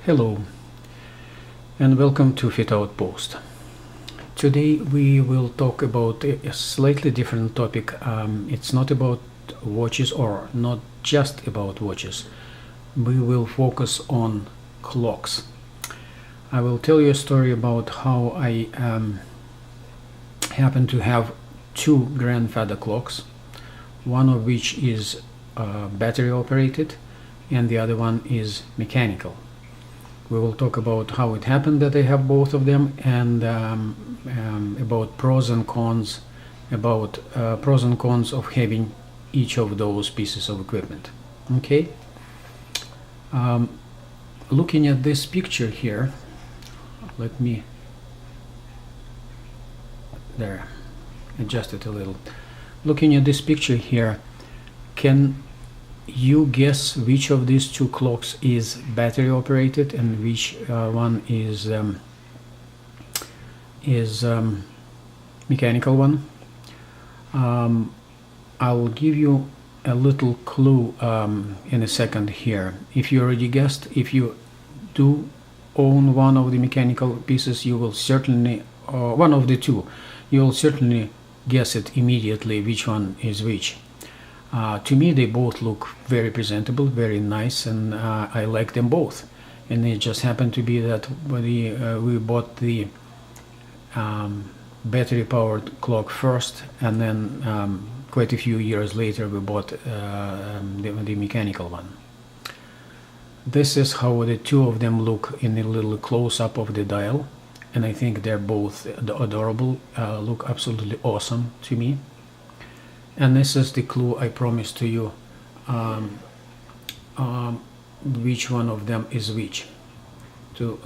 Hello and welcome to Fit Outpost. Today we will talk about a slightly different topic. It's not about watches or not just about watches. We will focus on clocks. I will tell you a story about how I happen to have two grandfather clocks, one of which is battery operated and the other one is mechanical. We will talk about how it happened that I have both of them, and about pros and cons, of having each of those pieces of equipment. Okay. Looking at this picture here, let me adjust it a little. Looking at this picture here, can you guess which of these two clocks is battery operated and which one is mechanical one? I'll give you a little clue in a second here. If you already guessed, if you do own one of the mechanical pieces, you will certainly, one of the two, you will certainly guess it immediately which one is which. To me, they both look very presentable, very nice, and I like them both. And it just happened to be that we bought the battery-powered clock first, and then quite a few years later we bought the mechanical one. This is how the two of them look in a little close-up of the dial, and I think they're both adorable, look absolutely awesome to me. And this is the clue I promised to you, which one of them is which, to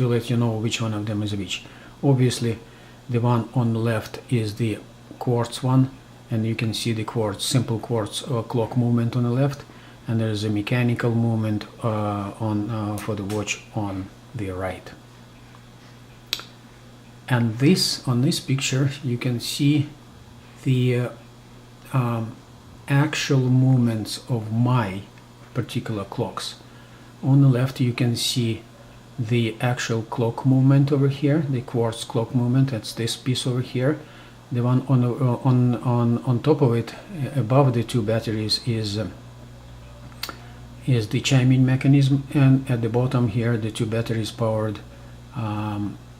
let you know which one of them is which. Obviously, the one on the left is the quartz one, and you can see the simple quartz clock movement on the left, and there is a mechanical movement for the watch on the right. And on this picture, you can see the actual movements of my particular clocks. On the left you can see the actual clock movement over here, the quartz clock movement. That's this piece over here. The one on top of it, above the two batteries, is the chiming mechanism, and at the bottom here the two batteries powered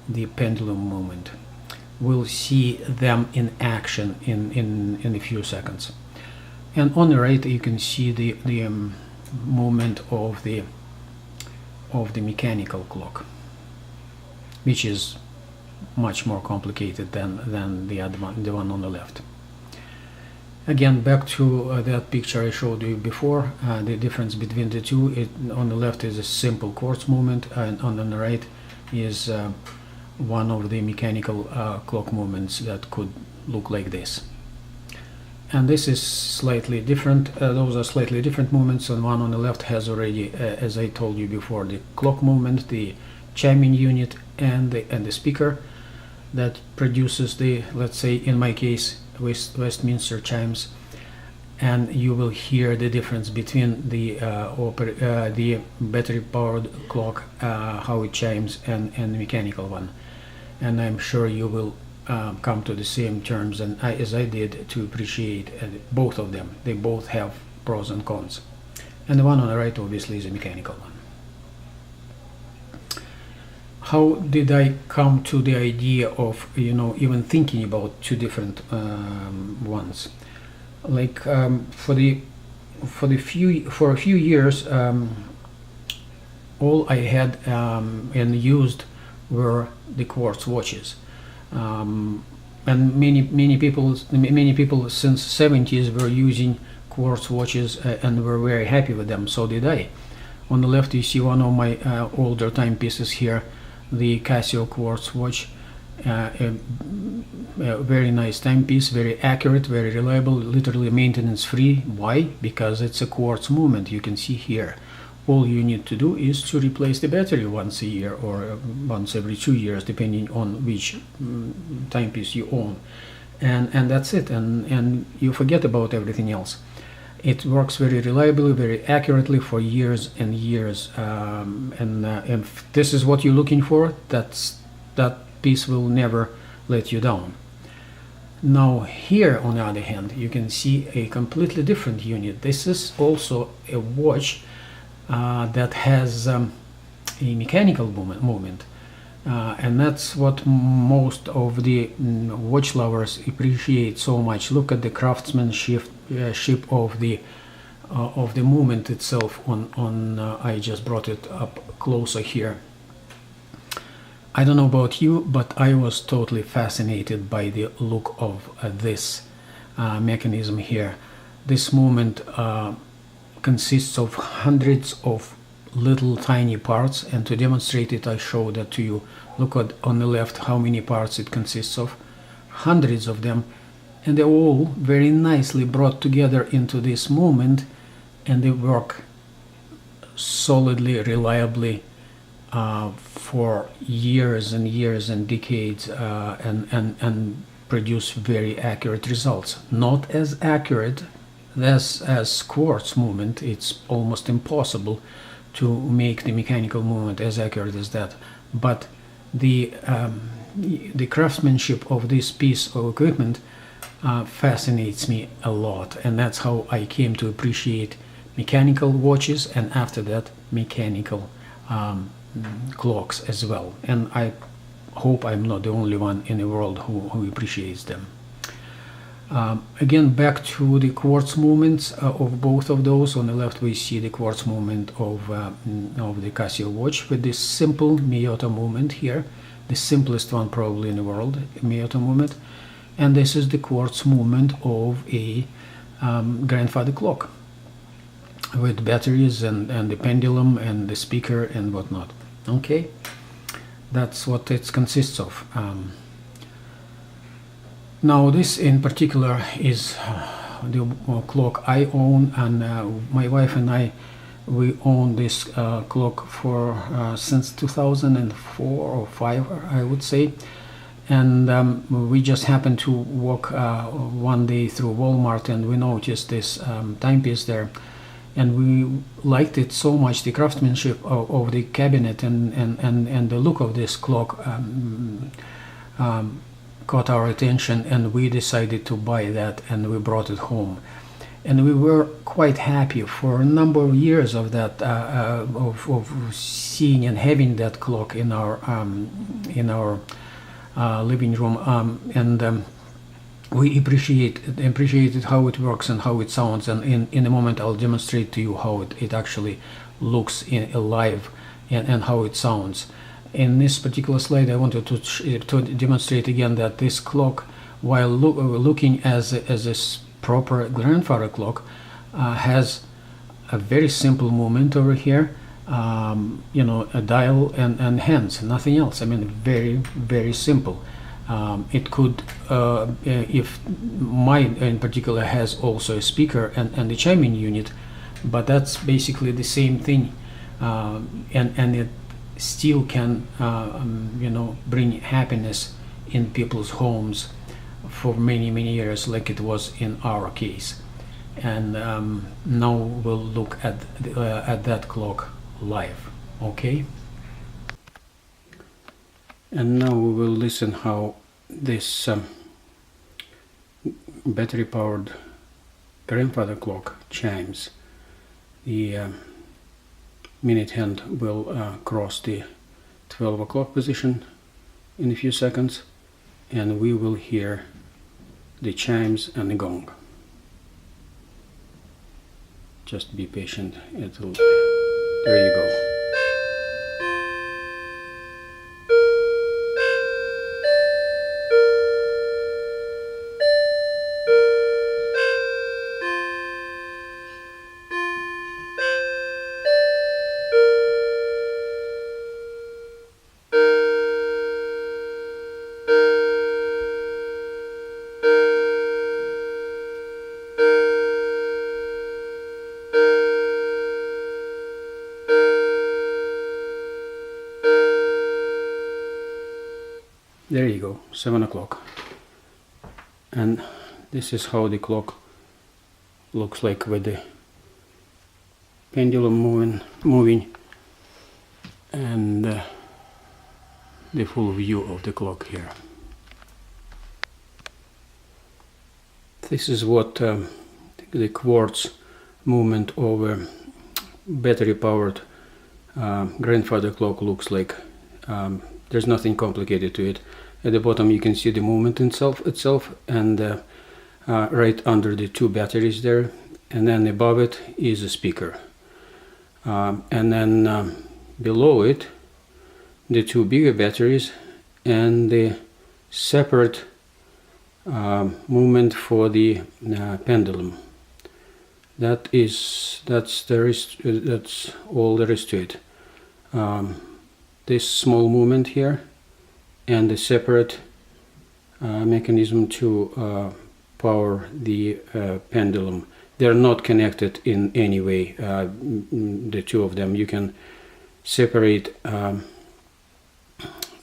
the pendulum movement. We'll see them in action in a few seconds. And on the right you can see the movement of the mechanical clock, which is much more complicated than the other one, the one on the left. Again, back to that picture I showed you before. The difference between the two, on the left is a simple quartz movement, and on the right is one of the mechanical clock movements that could look like this. And this is slightly different. Those are slightly different movements, and one on the left has already, as I told you before, the clock movement, the chiming unit, and the speaker that produces the, let's say in my case, Westminster chimes. And you will hear the difference between the battery-powered clock, how it chimes, and the mechanical one. And I'm sure you will come to the same terms as I did to appreciate both of them. They both have pros and cons. And the one on the right obviously is a mechanical one. How did I come to the idea of, even thinking about two different ones? Like for a few years, all I had and used were the quartz watches, and many people since 70s were using quartz watches and were very happy with them. So did I. On the left you see one of my older timepieces here, the Casio quartz watch, a very nice timepiece, very accurate, very reliable, literally maintenance free. Why? Because it's a quartz movement. You can see here, all you need to do is to replace the battery once a year or once every 2 years, depending on which timepiece you own, and that's it, and you forget about everything else. It works very reliably, very accurately for years and years. If this is what you're looking for, that piece will never let you down. Now here, on the other hand, you can see a completely different unit. This is also a watch that has a mechanical movement. And that's what most of the watch lovers appreciate so much. Look at the craftsmanship of the movement itself. I just brought it up closer here. I don't know about you, but I was totally fascinated by the look of this mechanism here. This movement consists of hundreds of little tiny parts, and to demonstrate it I show that to you. Look at on the left how many parts it consists of. Hundreds of them, and they're all very nicely brought together into this movement, and they work solidly, reliably for years and years and decades, and produce very accurate results. Not as accurate as quartz movement. It's almost impossible to make the mechanical movement as accurate as that, but the craftsmanship of this piece of equipment fascinates me a lot, and that's how I came to appreciate mechanical watches, and after that mechanical clocks as well. And I hope I'm not the only one in the world who appreciates them. Again, back to the quartz movements of both of those. On the left we see the quartz movement of the Casio watch with this simple Miyota movement here, the simplest one probably in the world, Miyota movement. And this is the quartz movement of a grandfather clock with batteries and the pendulum and the speaker and whatnot. Okay, that's what it consists of. Now this in particular is the clock I own, and my wife and we own this clock for since 2004 or 5, I would say. And we just happened to walk one day through Walmart, and we noticed this timepiece there, and we liked it so much, the craftsmanship of the cabinet and the look of this clock caught our attention, and we decided to buy that, and we brought it home. And we were quite happy for a number of years of that, of seeing and having that clock in our living room, and we appreciated how it works and how it sounds. And in a moment I'll demonstrate to you how it actually looks alive and how it sounds. In this particular slide I wanted to demonstrate again that this clock, while looking as a proper grandfather clock, has a very simple movement over here, you know, a dial and hands, nothing else. I mean, very, very simple. It could, if mine in particular has also a speaker and the chiming unit, but that's basically the same thing, and it still can you know, bring happiness in people's homes for many years, like it was in our case. And now we'll look at that clock live. Okay, and now we will listen how this battery powered grandfather clock chimes. The minute hand will cross the 12 o'clock position in a few seconds, and we will hear the chimes and the gong. Just be patient, it'll, there you go. There you go, 7 o'clock. And this is how the clock looks like with the pendulum moving and the full view of the clock here. This is what the quartz movement of a battery powered grandfather clock looks like. There's nothing complicated to it. At the bottom you can see the movement itself and right under the two batteries there, and then above it is a speaker, and then below it the two bigger batteries and the separate movement for the pendulum. That's all there is to it. This small movement here and the separate mechanism to power the pendulum. They're not connected in any way, the two of them. You can separate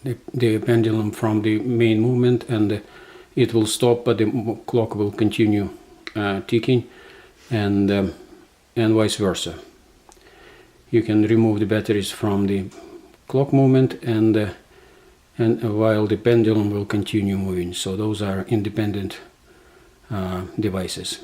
the pendulum from the main movement and it will stop, but the clock will continue ticking, and vice versa. You can remove the batteries from the clock movement and while the pendulum will continue moving. So those are independent devices.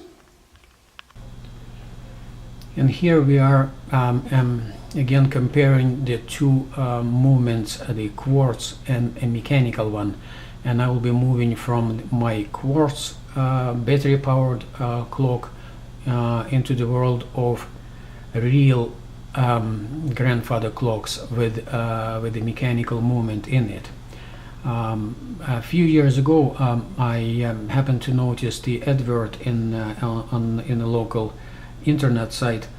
And here we are again comparing the two movements, the quartz and a mechanical one. And I will be moving from my quartz battery powered clock into the world of real grandfather clocks with the mechanical movement in it. A few years ago I happened to notice the advert in a local internet site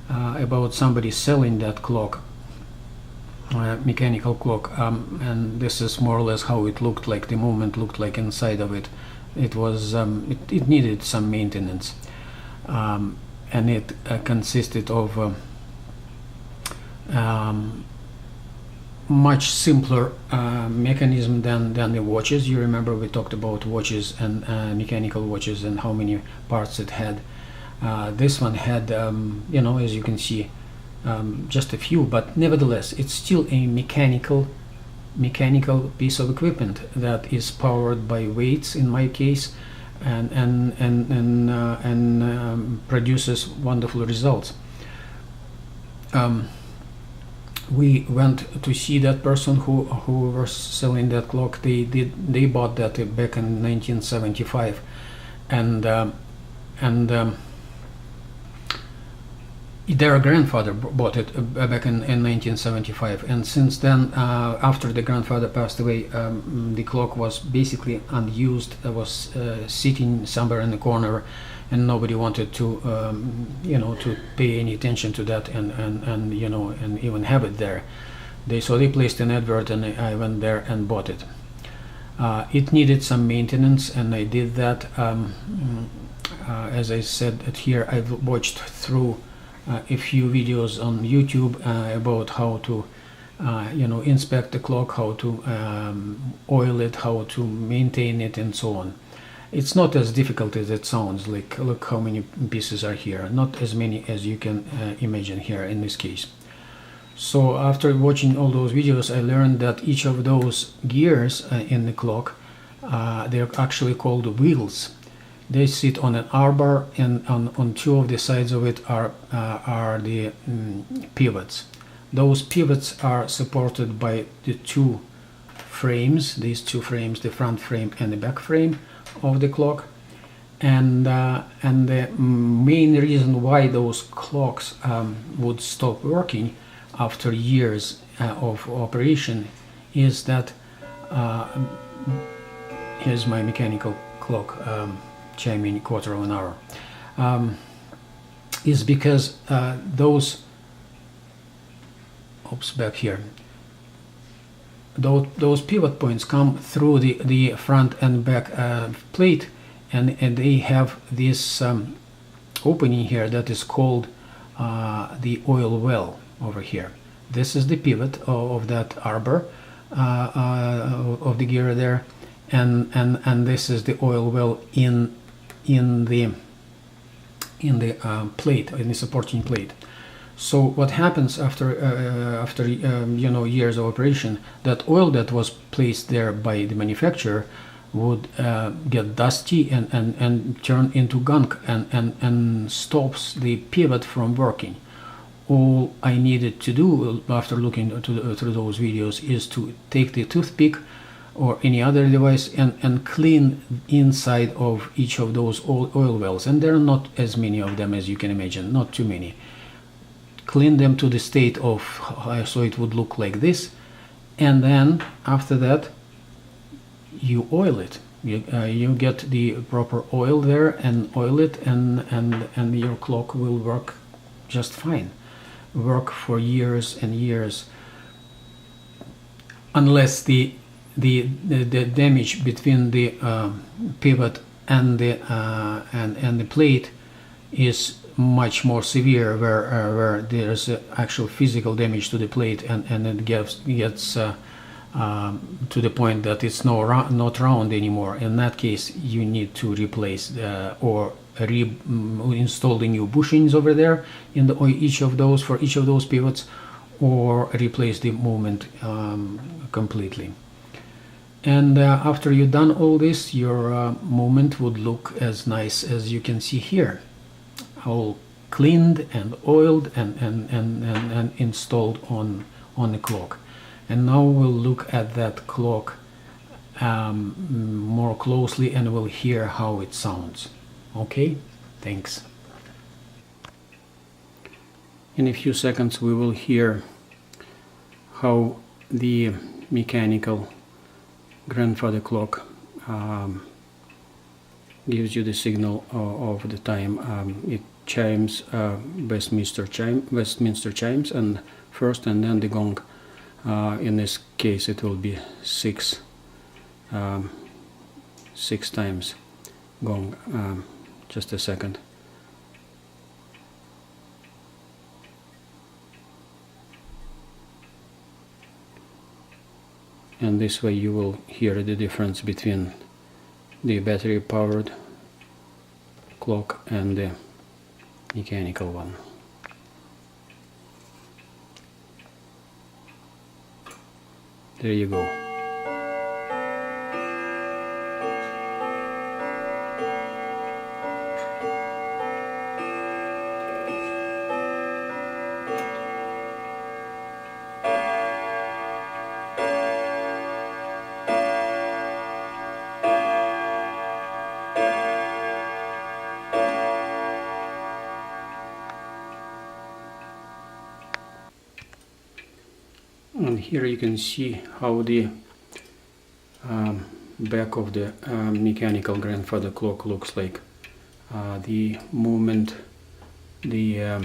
about somebody selling that clock, mechanical clock, and this is more or less how it looked like. The movement looked like inside of it. It was it needed some maintenance, and it consisted of much simpler mechanism than the watches. You remember we talked about watches and mechanical watches and how many parts it had. This one had, you know, as you can see, just a few, but nevertheless it's still a mechanical piece of equipment that is powered by weights in my case, and produces wonderful results. We went to see that person who was selling that clock. They bought that back in 1975, and their grandfather bought it back in 1975, and since then, after the grandfather passed away, the clock was basically unused. It was sitting somewhere in the corner, and nobody wanted to, you know, to pay any attention to that, and you know, and even have it there. So they placed an advert, and I went there and bought it. It needed some maintenance, and I did that. As I said here, I've watched through a few videos on YouTube about how to you know, inspect the clock, how to oil it, how to maintain it, and so on. It's not as difficult as it sounds. Like, look how many pieces are here. Not as many as you can imagine here in this case. So after watching all those videos, I learned that each of those gears in the clock, they're actually called wheels. They sit on an arbor, and on two of the sides of it are the pivots. Those pivots are supported by the two frames, these two frames, the front frame and the back frame of the clock. And the main reason why those clocks would stop working after years of operation is that here's my mechanical clock chiming quarter of an hour, is because those back here, those pivot points come through the front and back plate, and they have this opening here that is called the oil well over here. This is the pivot of that arbor of the gear there, and this is the oil well in the in the plate, in the supporting plate. So what happens after years of operation, that oil that was placed there by the manufacturer would get dusty and turn into gunk and stops the pivot from working. All I needed to do after looking through those videos is to take the toothpick or any other device and clean inside of each of those oil wells, and there are not as many of them as you can imagine, not too many. Clean them to the state of so it would look like this, and then after that you oil it. You get the proper oil there and oil it, and your clock will work just fine. Work for years and years, unless the damage between the pivot and the plate is much more severe, where there's actual physical damage to the plate, and it gets to the point that it's not round anymore. In that case, you need to replace or install the new bushings over there in each of those pivots, or replace the movement completely. And after you've done all this, your movement would look as nice as you can see here, all cleaned and oiled and installed on the clock. And now we'll look at that clock more closely, and we'll hear how it sounds. Okay, thanks. In a few seconds we will hear how the mechanical grandfather clock gives you the signal of the time. It chimes Westminster chimes and first, and then the gong. In this case it will be six times gong. Just a second. And this way you will hear the difference between the battery powered clock and the mechanical one. There you go. And here you can see how the back of the mechanical grandfather clock looks like. The movement, the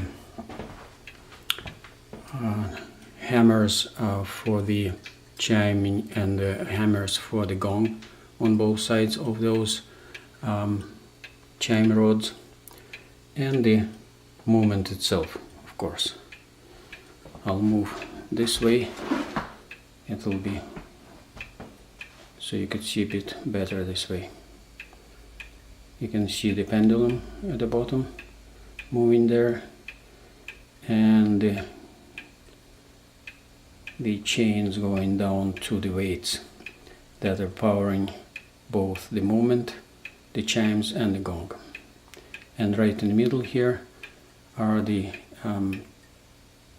hammers for the chiming and the hammers for the gong on both sides of those chime rods, and the movement itself, of course. I'll move this way, it will be so you could see a bit better this way. You can see the pendulum at the bottom moving there, and the chains going down to the weights that are powering both the movement, the chimes and the gong. And right in the middle here are the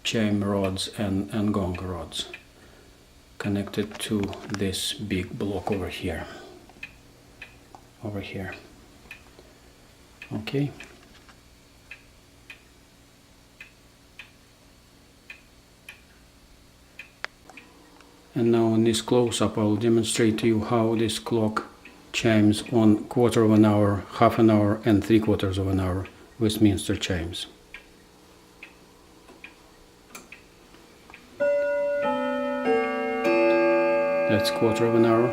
chime rods and gong rods connected to this big block over here. Okay. And now in this close-up I'll demonstrate to you how this clock chimes on 1/4 of an hour, 1/2 an hour and 3/4 of an hour Westminster chimes. That's 1/4 of an hour.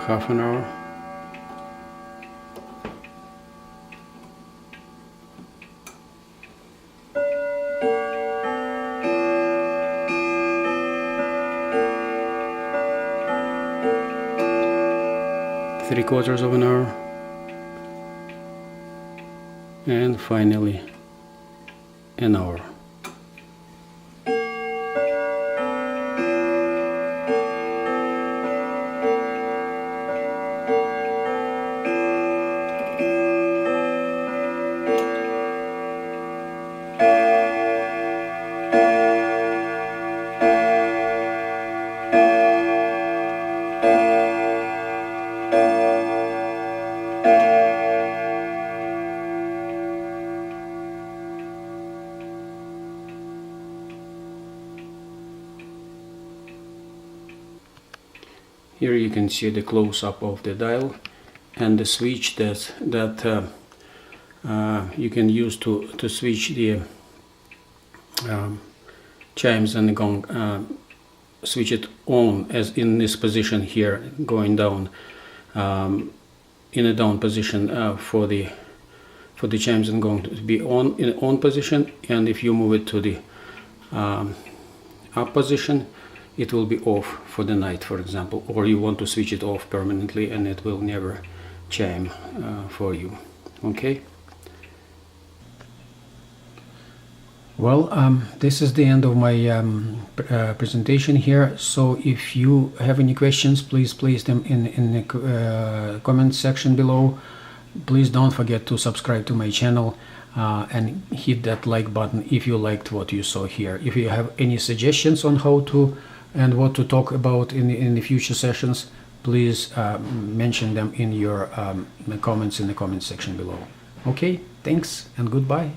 Half an hour. 3/4 of an hour, and finally an hour. Here you can see the close-up of the dial and the switch that you can use to switch the chimes and the gong. Switch it on, as in this position here, going down, in a down position, for the chimes and gong to be on in on position, and if you move it to the up position, it will be off for the night, for example, or you want to switch it off permanently and it will never chime for you. Okay. Well, this is the end of my presentation here. So if you have any questions, please place them in the comment section below. Please don't forget to subscribe to my channel and hit that like button if you liked what you saw here. If you have any suggestions on how to and what to talk about in the future sessions, please mention them in your comments in the comment section below. Okay, thanks and goodbye.